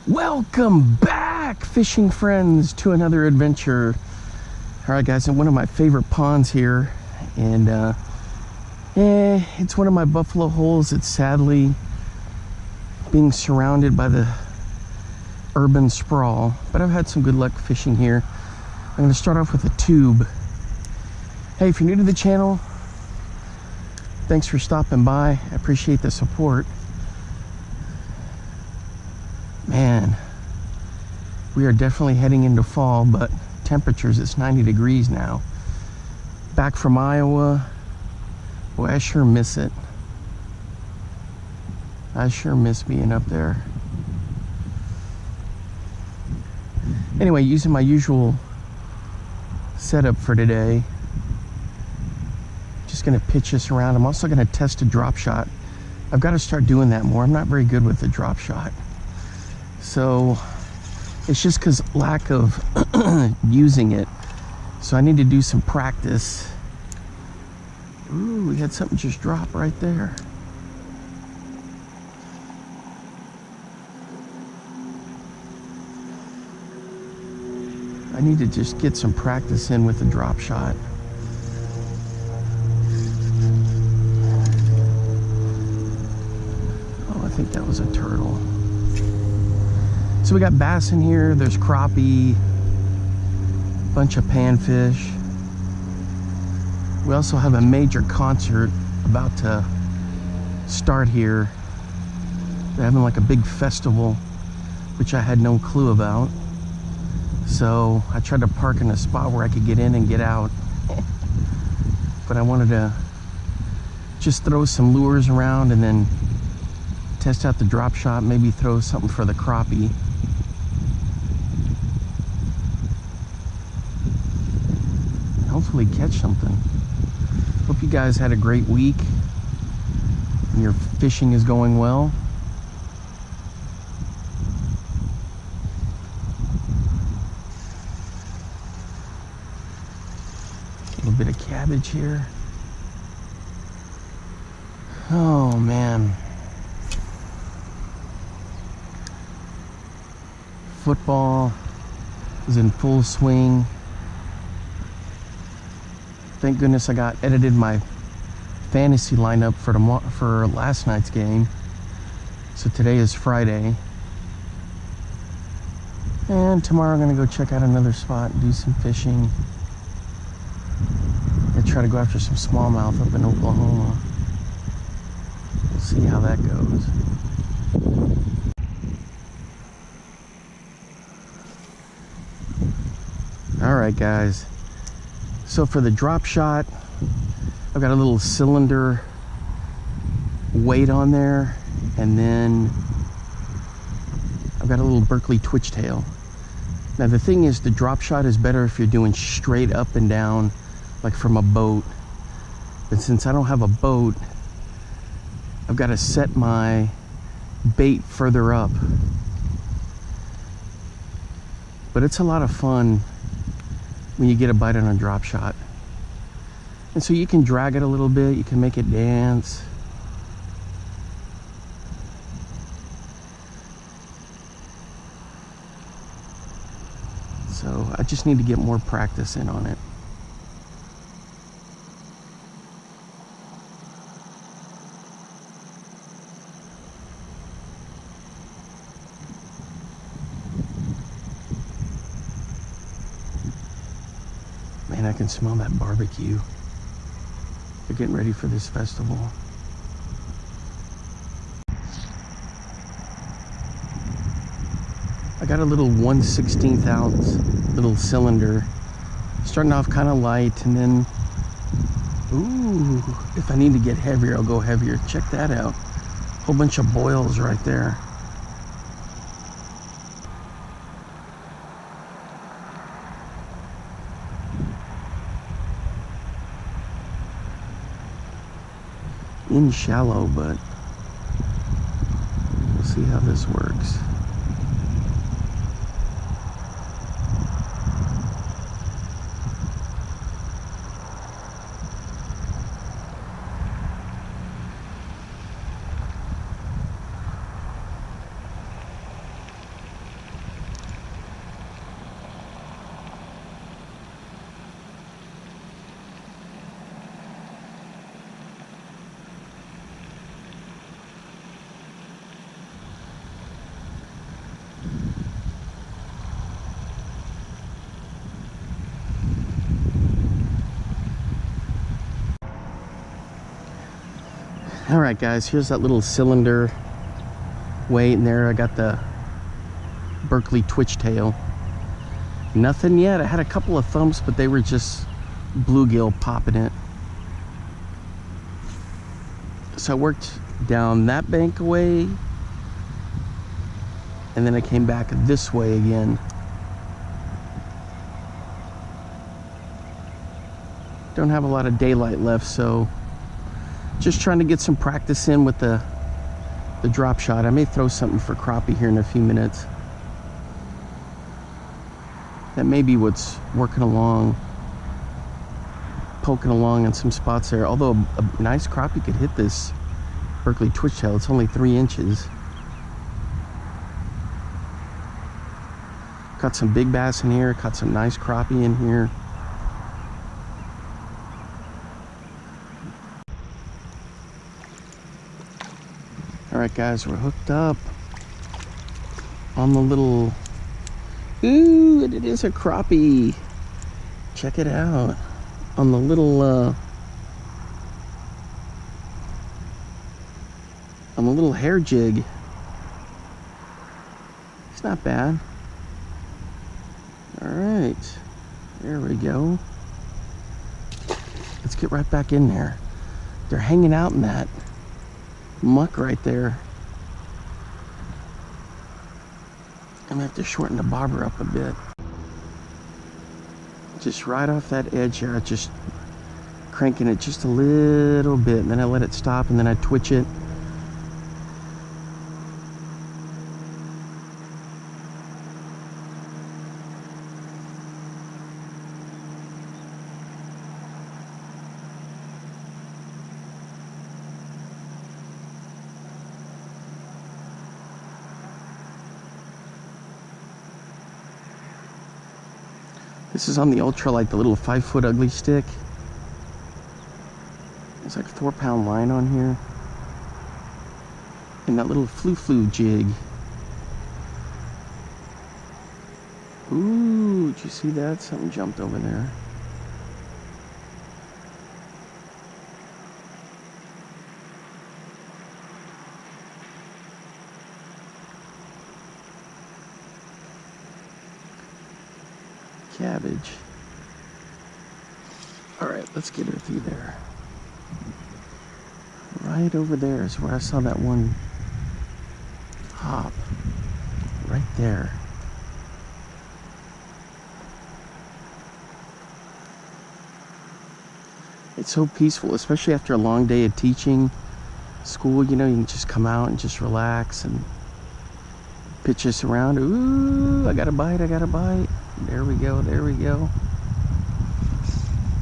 Welcome back, fishing friends, to another adventure. All right, guys, in one of my favorite ponds here, and it's one of my buffalo holes. It's sadly being surrounded by the urban sprawl, but I've had some good luck fishing here. I'm going to start off with a tube. Hey, if you're new to the channel, thanks for stopping by. I appreciate the support. Man, we are definitely heading into fall, but temperatures, it's 90 degrees now. Back from Iowa, boy, I sure miss it. I sure miss being up there. Anyway, using my usual setup for today, just gonna pitch this around. I'm also gonna test a drop shot. I've got to start doing that more. I'm not very good with the drop shot. So it's just because lack of using it. So I need to do some practice. Ooh, we had something just drop right there. I need to just get some practice in with the drop shot. Oh, I think that was a turtle. So we got bass in here, there's crappie, bunch of panfish. We also have a major concert about to start here. They're having like a big festival, which I had no clue about. So I tried to park in a spot where I could get in and get out. But I wanted to just throw some lures around and then test out the drop shot, maybe throw something for the crappie. Hopefully catch something. Hope you guys had a great week and your fishing is going well. A little bit of cabbage here. Oh man. Football is in full swing. Thank goodness I got edited my fantasy lineup for last night's game. So today is Friday. And tomorrow I'm gonna go check out another spot and do some fishing. I try to go after some smallmouth up in Oklahoma. We'll see how that goes. All right, guys. So for the drop shot, I've got a little cylinder weight on there, and then I've got a little Berkeley twitch tail. Now the thing is, the drop shot is better if you're doing straight up and down, like from a boat. But since I don't have a boat, I've got to set my bait further up. But it's a lot of fun when you get a bite on a drop shot. And so you can drag it a little bit, you can make it dance. So I just need to get more practice in on it. Man, I can smell that barbecue. They're getting ready for this festival. I got a little 1/16 ounce little cylinder. Starting off kind of light, and then, ooh, if I need to get heavier, I'll go heavier. Check that out. Whole bunch of boils right there. In shallow, but we'll see how this works. All right, guys, here's that little cylinder weight, and there I got the Berkeley twitch tail. Nothing yet. I had a couple of thumps, but they were just bluegill popping it. So I worked down that bank away, and then I came back this way again. Don't have a lot of daylight left, so just trying to get some practice in with the drop shot. I may throw something for crappie here in a few minutes. That may be what's working along, poking along in some spots there. Although a nice crappie could hit this Berkeley twitch tail. It's only 3 inches. Caught some big bass in here, caught some nice crappie in here. All right, guys, we're hooked up on the little, ooh, it is a crappie. Check it out. On the little, hair jig. It's not bad. All right, there we go. Let's get right back in there. They're hanging out in that muck right there. I'm gonna have to shorten the bobber up a bit. Just right off that edge here, just cranking it just a little bit, and then I let it stop, and then I twitch it. This is on the ultralight, the little 5-foot ugly stick. There's like 4-pound line on here. And that little flu jig. Ooh, did you see that? Something jumped over there. Cabbage. All right, let's get her through there. Right over there is where I saw that one hop. Right there. It's so peaceful, especially after a long day of teaching school. You know, you can just come out and just relax and pitch this around. Ooh, I got a bite, I got a bite. There we go, there we go.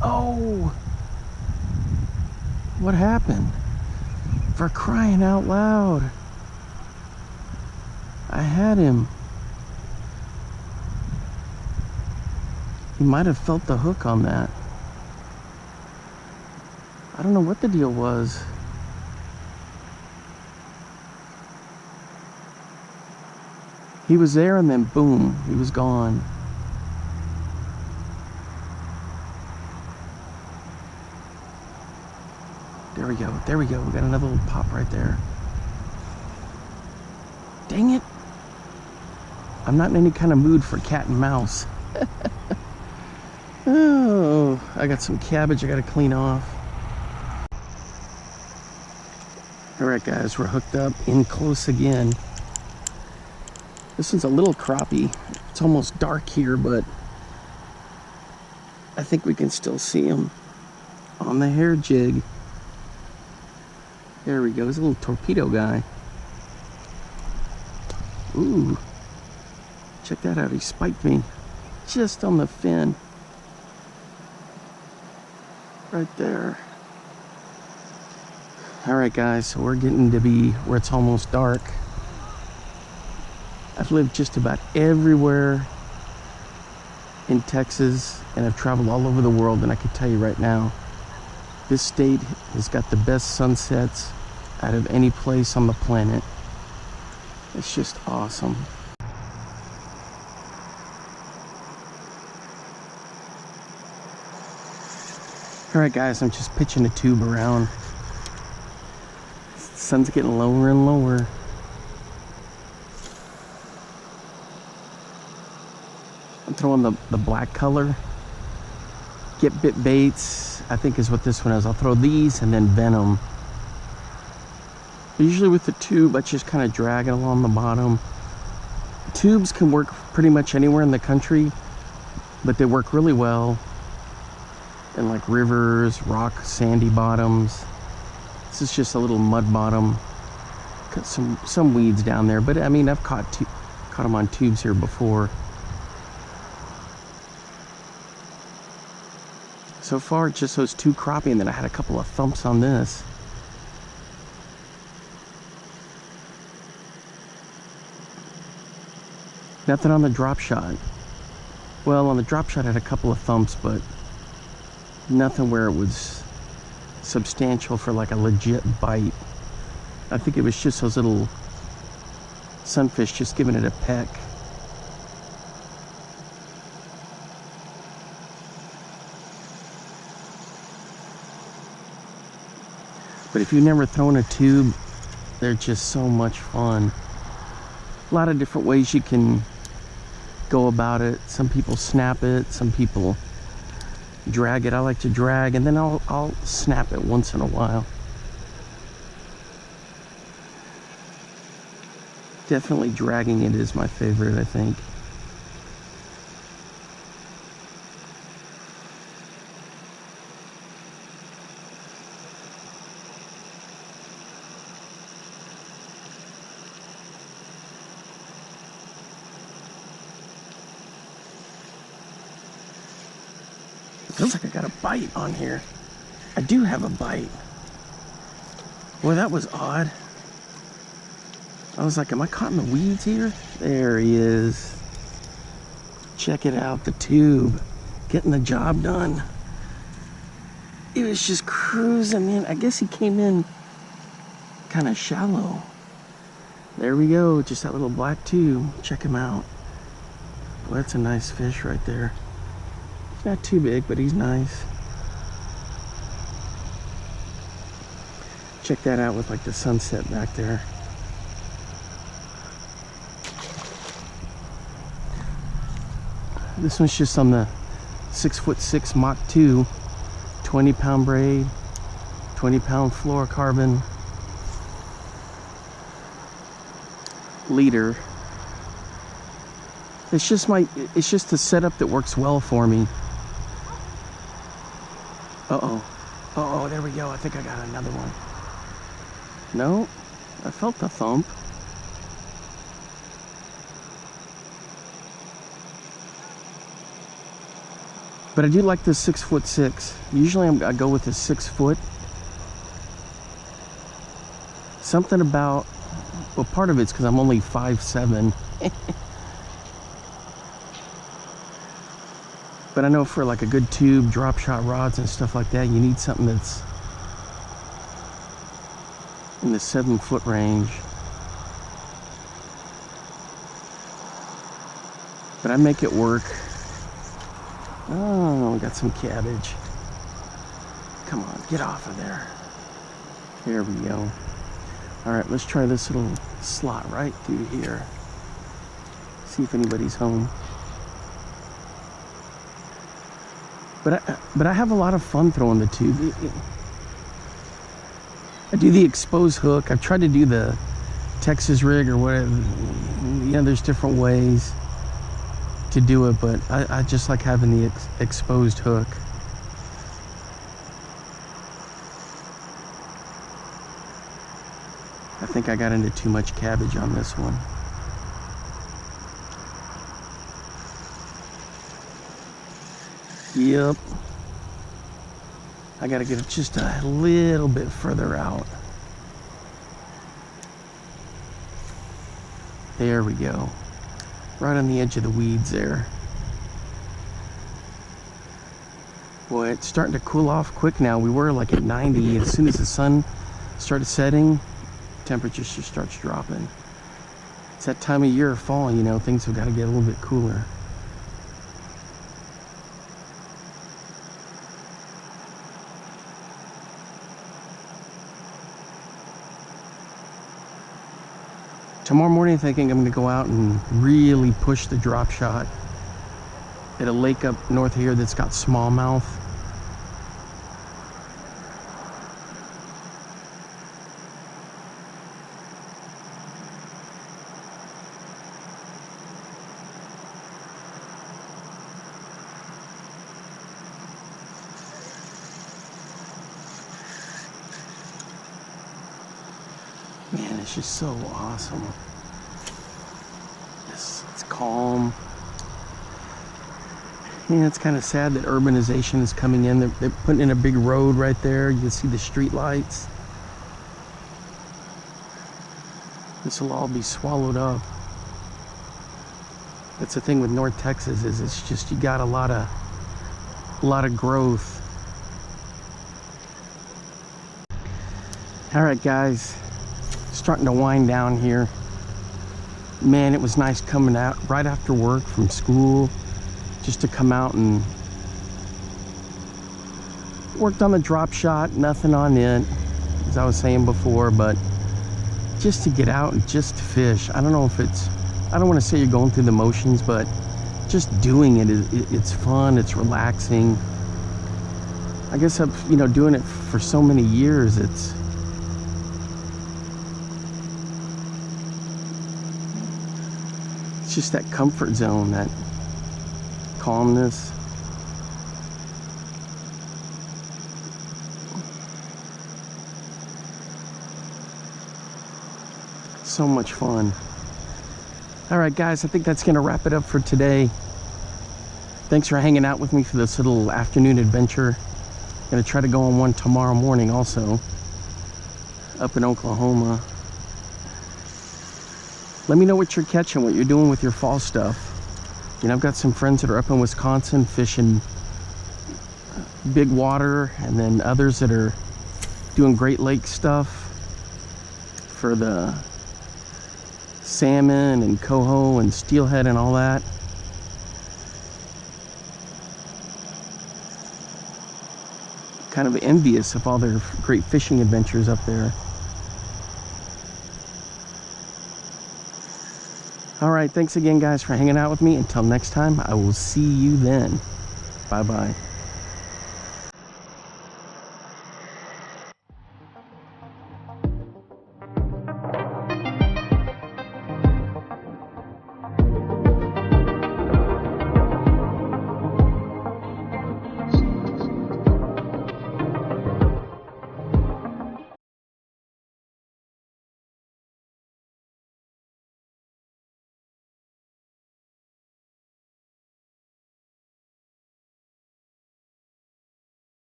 Oh! What happened? For crying out loud. I had him. He might have felt the hook on that. I don't know what the deal was. He was there and then boom, he was gone. There we go, there we go. We got another little pop right there. Dang it. I'm not in any kind of mood for cat and mouse. Oh, I got some cabbage I gotta clean off. All right, guys, we're hooked up in close again. This one's a little crappie. It's almost dark here, but I think we can still see him on the hair jig. There we go. He's a little torpedo guy. Ooh. Check that out. He spiked me just on the fin. Right there. All right, guys. So we're getting to be where it's almost dark. I've lived just about everywhere in Texas, and I've traveled all over the world, and I can tell you right now, this state has got the best sunsets out of any place on the planet. It's just awesome. All right, guys, I'm just pitching a tube around. sun's getting lower and lower. I'm throwing the black color. Get bit baits, I think is what this one is. I'll throw these and then venom. Usually with the tube, I just kind of drag it along the bottom. Tubes can work pretty much anywhere in the country, but they work really well in like rivers, rock, sandy bottoms. This is just a little mud bottom. Got some weeds down there, but I mean, I've caught them on tubes here before. So far, just those 2 crappie, and then I had a couple of thumps on this. Nothing on the drop shot. Well, on the drop shot, I had a couple of thumps, but nothing where it was substantial for like a legit bite. I think it was just those little sunfish just giving it a peck. But if you've never thrown a tube, they're just so much fun. A lot of different ways you can go about it. Some people snap it, some people drag it. I like to drag, and then I'll snap it once in a while. Definitely dragging it is my favorite, I think. Feels like I got a bite on here. I do have a bite. Boy, that was odd. I was like, am I caught in the weeds here? There he is. Check it out, the tube. Getting the job done. It was just cruising in. I guess he came in kind of shallow. There we go, just that little black tube. Check him out. Boy, that's a nice fish right there. Not too big, but he's nice. Check that out with like the sunset back there. This one's just on the 6'6" Mach 2, 20-pound braid, 20-pound fluorocarbon leader. It's just the setup that works well for me. Uh-oh, there we go. I think I got another one. No, I felt the thump. But I do like this 6'6". Usually I go with the 6 foot. Something about, well, part of it's because I'm only 5'7". But I know for like a good tube, drop shot rods and stuff like that, you need something that's in the 7 foot range. But I make it work. Oh, we got some cabbage. Come on, get off of there. There we go. All right, let's try this little slot right through here. See if anybody's home. But I have a lot of fun throwing the tube. I do the exposed hook. I've tried to do the Texas rig or whatever. You know, there's different ways to do it, but I just like having the exposed hook. I think I got into too much cabbage on this one. Yep. I gotta get it just a little bit further out. There we go. Right on the edge of the weeds there. Boy, it's starting to cool off quick now. We were like at 90. As soon as the sun started setting, temperature just starts dropping. It's that time of year, fall, you know, things have got to get a little bit cooler. Tomorrow morning, I think I'm going to go out and really push the drop shot at a lake up north here that's got smallmouth. Man, it's just so awesome. It's calm. Yeah, it's kind of sad that urbanization is coming in. They're putting in a big road right there. You can see the street lights. This will all be swallowed up. That's the thing with North Texas, is it's just, you got a lot of growth. All right, guys, starting to wind down here. Man, it was nice coming out right after work from school, just to come out and worked on the drop shot. Nothing on it, as I was saying before, but just to get out and just to fish. I don't know if it's, I don't want to say you're going through the motions, but just doing it, it's fun, it's relaxing. I guess I've, doing it for so many years, it's just that comfort zone, that calmness. So much fun. All right, guys, I think that's gonna wrap it up for today. Thanks for hanging out with me for this little afternoon adventure. Gonna try to go on one tomorrow morning also, up in Oklahoma. Let me know what you're catching, what you're doing with your fall stuff. I've got some friends that are up in Wisconsin fishing big water, and then others that are doing Great Lake stuff for the salmon and coho and steelhead and all that. Kind of envious of all their great fishing adventures up there. All right, thanks again, guys, for hanging out with me. Until next time, I will see you then. Bye-bye.